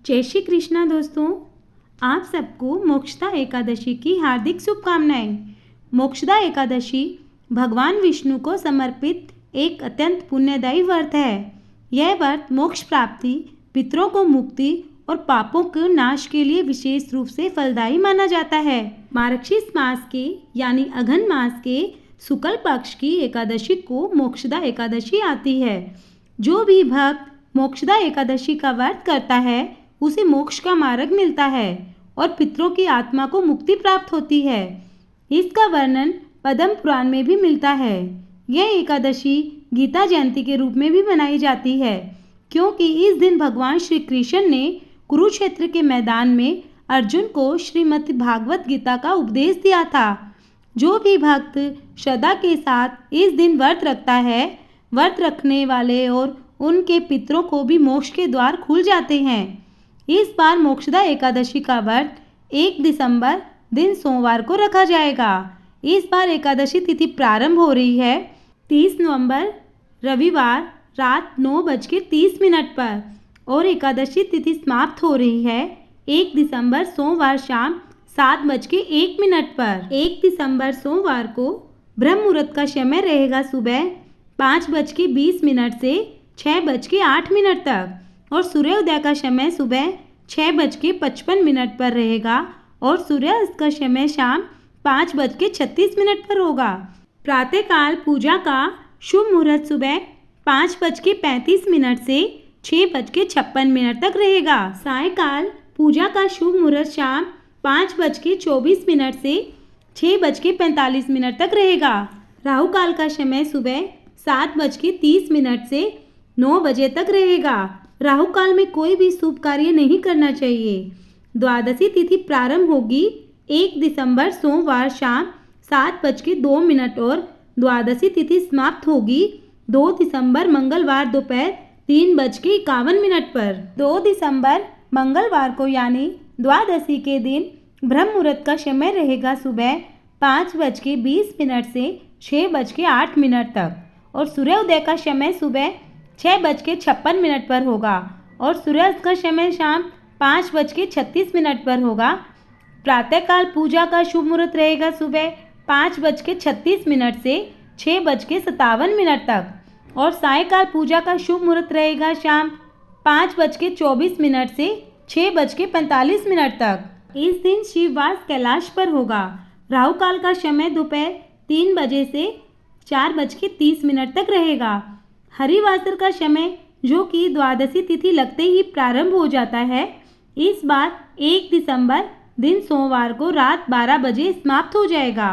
जय श्री कृष्णा दोस्तों, आप सबको मोक्षदा एकादशी की हार्दिक शुभकामनाएं। मोक्षदा एकादशी भगवान विष्णु को समर्पित एक अत्यंत पुण्यदायी व्रत है। यह व्रत मोक्ष प्राप्ति, पितरों को मुक्ति और पापों के नाश के लिए विशेष रूप से फलदायी माना जाता है। मार्गशीर्ष मास के यानी अघन मास के शुक्ल पक्ष की एकादशी को मोक्षदा एकादशी आती है। जो भी भक्त मोक्षदा एकादशी का व्रत करता है उसे मोक्ष का मार्ग मिलता है और पितरों की आत्मा को मुक्ति प्राप्त होती है। इसका वर्णन पद्म पुराण में भी मिलता है। यह एकादशी गीता जयंती के रूप में भी मनाई जाती है, क्योंकि इस दिन भगवान श्री कृष्ण ने कुरुक्षेत्र के मैदान में अर्जुन को श्रीमद् भागवत गीता का उपदेश दिया था। जो भी भक्त श्रद्धा के साथ इस दिन व्रत रखता है, व्रत रखने वाले और उनके पितरों को भी मोक्ष के द्वार खुल जाते हैं। इस बार मोक्षदा एकादशी का व्रत 1 दिसंबर दिन सोमवार को रखा जाएगा। इस बार एकादशी तिथि प्रारंभ हो रही है 30 नवंबर रविवार रात 9:30 पर और एकादशी तिथि समाप्त हो रही है 1 दिसंबर सोमवार शाम 7:01 पर। 1 दिसंबर सोमवार को ब्रह्म मुहूर्त का समय रहेगा सुबह 5:20 से 6:08 तक और सूर्योदय का समय सुबह 6:55 पर रहेगा और सूर्यास्त का समय शाम 5:36 पर होगा। प्रातःकाल पूजा का शुभ मुहूर्त सुबह 5:35 से 6:56 तक रहेगा। सायंकाल पूजा का शुभ मुहूर्त शाम 5:24 से 6:45 तक रहेगा। राहु काल का समय सुबह 7:30 से 9 बजे तक रहेगा। राहु काल में कोई भी शुभ कार्य नहीं करना चाहिए। द्वादशी तिथि प्रारंभ होगी 1 दिसंबर सोमवार शाम 7:02 और द्वादशी तिथि समाप्त होगी 2 दिसंबर मंगलवार दोपहर 3:51 पर। 2 दिसंबर मंगलवार को यानी द्वादशी के दिन ब्रह्म मुहूर्त का समय रहेगा सुबह 5:20 से 6:08 तक और सूर्योदय का समय सुबह 6:56 पर होगा और सूर्यास्त का समय शाम 5:36 पर होगा। प्रातःकाल पूजा का शुभ मुहूर्त रहेगा सुबह 5:36 से 6:57 तक और सायंकाल पूजा का शुभ मुहूर्त रहेगा शाम 5:24 से 6:45 तक। इस दिन शिववास कैलाश पर होगा। राहु काल का समय दोपहर 3 बजे से 4:30 तक रहेगा। हरिवासर का समय जो कि द्वादशी तिथि लगते ही प्रारंभ हो जाता है, इस बार 1 दिसंबर दिन सोमवार को रात 12 बजे समाप्त हो जाएगा।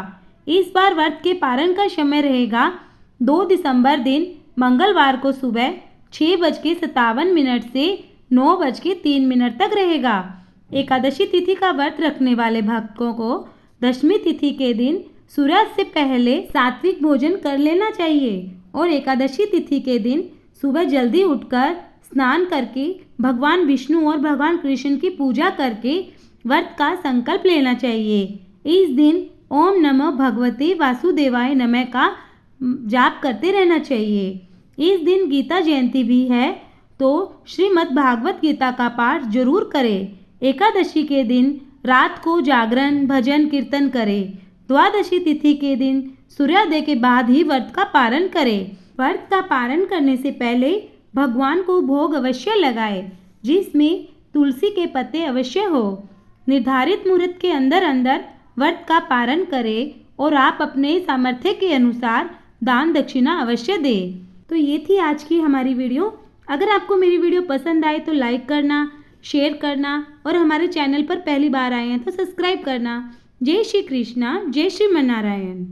इस बार व्रत के पारण का समय रहेगा 2 दिसंबर दिन मंगलवार को सुबह 6:57 से 9:03 तक रहेगा। एकादशी तिथि का व्रत रखने वाले भक्तों को दशमी तिथि के दिन सूर्यास्त से पहले सात्विक भोजन कर लेना चाहिए और एकादशी तिथि के दिन सुबह जल्दी उठकर स्नान करके भगवान विष्णु और भगवान कृष्ण की पूजा करके व्रत का संकल्प लेना चाहिए। इस दिन ओम नमः भगवते वासुदेवाय नमः का जाप करते रहना चाहिए। इस दिन गीता जयंती भी है तो श्रीमद् भागवत गीता का पाठ जरूर करें। एकादशी के दिन रात को जागरण भजन कीर्तन करें। द्वादशी तिथि के दिन सूर्योदय के बाद ही व्रत का पारण करें। व्रत का पारण करने से पहले भगवान को भोग अवश्य लगाए, जिसमें तुलसी के पत्ते अवश्य हो। निर्धारित मुहूर्त के अंदर अंदर व्रत का पारण करें और आप अपने सामर्थ्य के अनुसार दान दक्षिणा अवश्य दें। तो ये थी आज की हमारी वीडियो। अगर आपको मेरी वीडियो पसंद आए तो लाइक करना, शेयर करना और हमारे चैनल पर पहली बार आए हैं तो सब्सक्राइब करना। जय श्री कृष्णा, जय श्री नारायण।